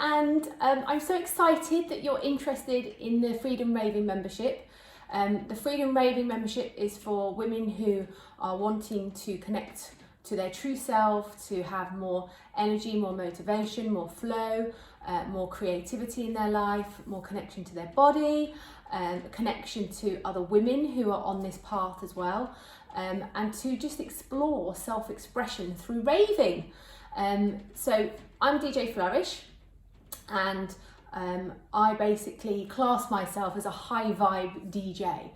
and I'm so excited that you're interested in the Freedom Raving membership. The Freedom Raving membership is for women who are wanting to connect to their true self, to have more energy, more motivation, more flow, more creativity in their life, more connection to their body, connection to other women who are on this path as well, and to just explore self-expression through raving. So I'm DJ Flourish, and I basically class myself as a high vibe DJ.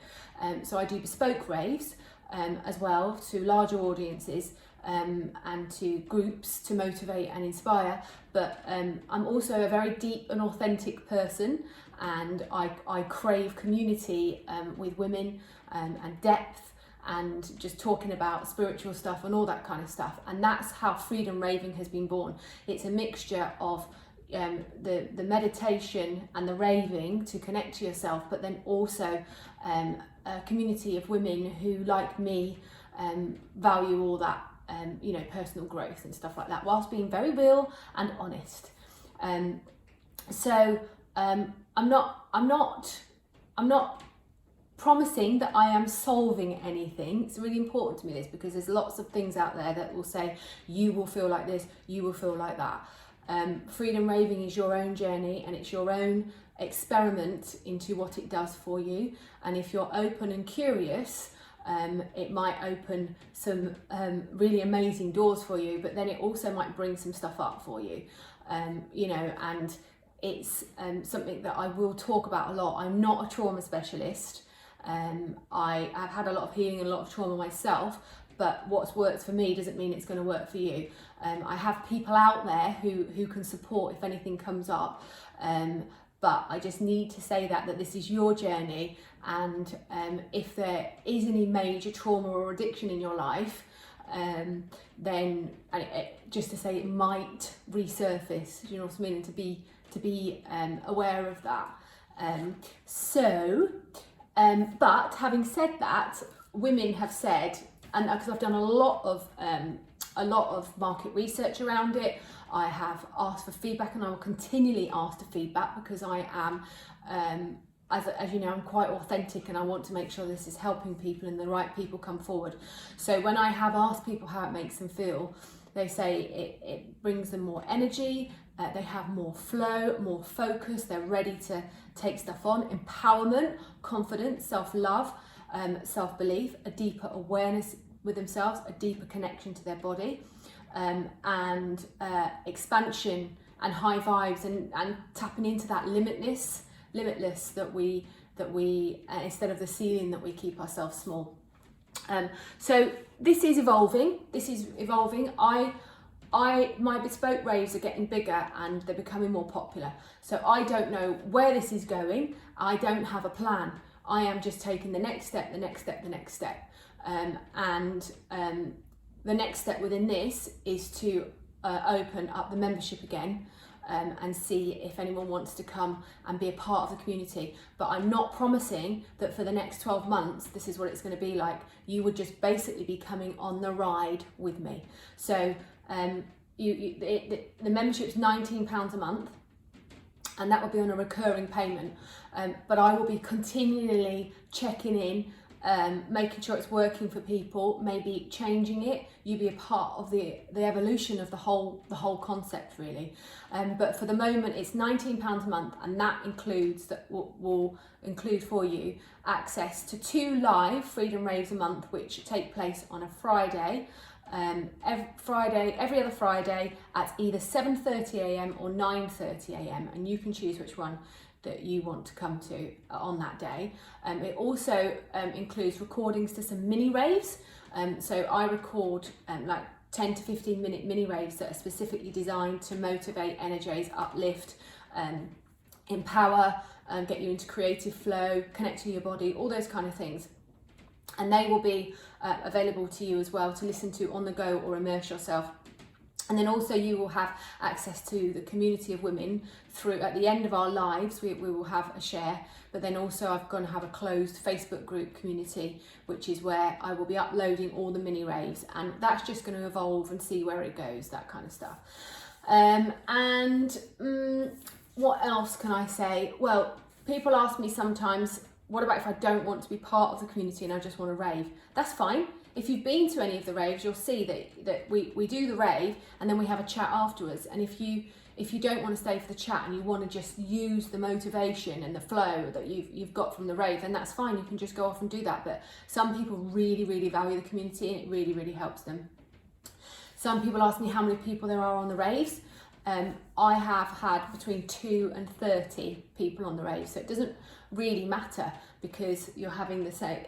So I do bespoke raves as well to larger audiences and to groups to motivate and inspire. But I'm also a very deep and authentic person, and I crave community with women and depth, and just talking about spiritual stuff and all that kind of stuff. And that's how Freedom Raving has been born. It's a mixture of the meditation and the raving to connect to yourself, but then also a community of women who, like me, value all that personal growth and stuff like that, whilst being very real and honest. So I'm not promising that I am solving anything. It's really important to me, this, because there's lots of things out there that will say you will feel like this, you will feel like that. Freedom Raving is your own journey, and it's your own experiment into what it does for you. And if you're open and curious, it might open some really amazing doors for you, but then it also might bring some stuff up for you, and it's something that I will talk about a lot. I'm not a trauma specialist. I have had a lot of healing and a lot of trauma myself, but what's worked for me doesn't mean it's going to work for you. I have people out there who can support if anything comes up, but I just need to say that this is your journey, and if there is any major trauma or addiction in your life, then just to say it might resurface, you know what I mean, and to be aware of that. But having said that, women have said, and because I've done a lot of market research around it, I have asked for feedback, and I will continually ask for feedback, because I am, as you know, I'm quite authentic, and I want to make sure this is helping people and the right people come forward. So when I have asked people how it makes them feel, they say it brings them more energy, they have more flow, more focus, they're ready to take stuff on, empowerment, confidence, self-love, self-belief, a deeper awareness with themselves, a deeper connection to their body, and expansion and high vibes, and tapping into that limitless that we instead of the ceiling that we keep ourselves small. So this is evolving. My bespoke raves are getting bigger, and they're becoming more popular. So I don't know where this is going. I don't have a plan. I am just taking the next step, the next step, the next step. The next step within this is to open up the membership again, and see if anyone wants to come and be a part of the community. But I'm not promising that for the next 12 months this is what it's going to be like. You would just basically be coming on the ride with me. So the membership is £19 a month, and that will be on a recurring payment. But I will be continually checking in, making sure it's working for people, maybe changing it. You be a part of the evolution of the whole concept, really. But for the moment, it's £19 a month, and that will include for you access to 2 live Freedom Raves a month, which take place on a Friday. Every other Friday at either 7:30 a.m. or 9:30 a.m. and you can choose which one that you want to come to on that day. It also includes recordings to some mini raves. So I record like 10 to 15 minute mini raves that are specifically designed to motivate, energize, uplift, empower, get you into creative flow, connect to your body, all those kind of things. And they will be available to you as well to listen to on the go or immerse yourself. And then also you will have access to the community of women through, at the end of our lives, we will have a share, but then also I'm going to have a closed Facebook group community, which is where I will be uploading all the mini raves, and that's just going to evolve and see where it goes, that kind of stuff. What else can I say? Well, people ask me sometimes, what about if I don't want to be part of the community and I just want to rave? That's fine. If you've been to any of the raves, you'll see that we do the rave and then we have a chat afterwards. And if you don't want to stay for the chat and you want to just use the motivation and the flow that you've got from the rave, then that's fine. You can just go off and do that. But some people really, really value the community and it really, really helps them. Some people ask me how many people there are on the raves. I have had between 2 and 30 people on the rave, so it doesn't really matter because you're having the same.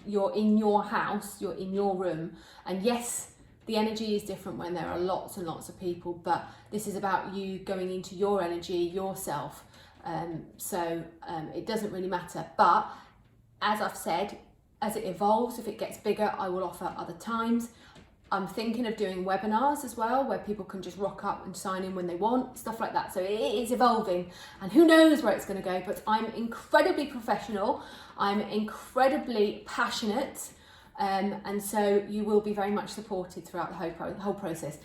You're in your house, you're in your room, and yes, the energy is different when there are lots and lots of people, but this is about you going into your energy yourself. So it doesn't really matter. But as I've said, as it evolves, if it gets bigger, I will offer other times. I'm thinking of doing webinars as well, where people can just rock up and sign in when they want, stuff like that. So it is evolving and who knows where it's going to go, but I'm incredibly professional. I'm incredibly passionate. And so you will be very much supported throughout the whole process.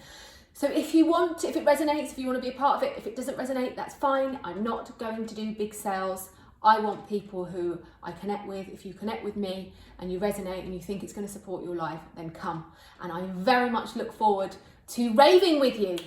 So if you want, if it resonates, if you want to be a part of it, if it doesn't resonate, that's fine. I'm not going to do big sales. I want people who I connect with. If you connect with me and you resonate and you think it's going to support your life, then come. And I very much look forward to raving with you.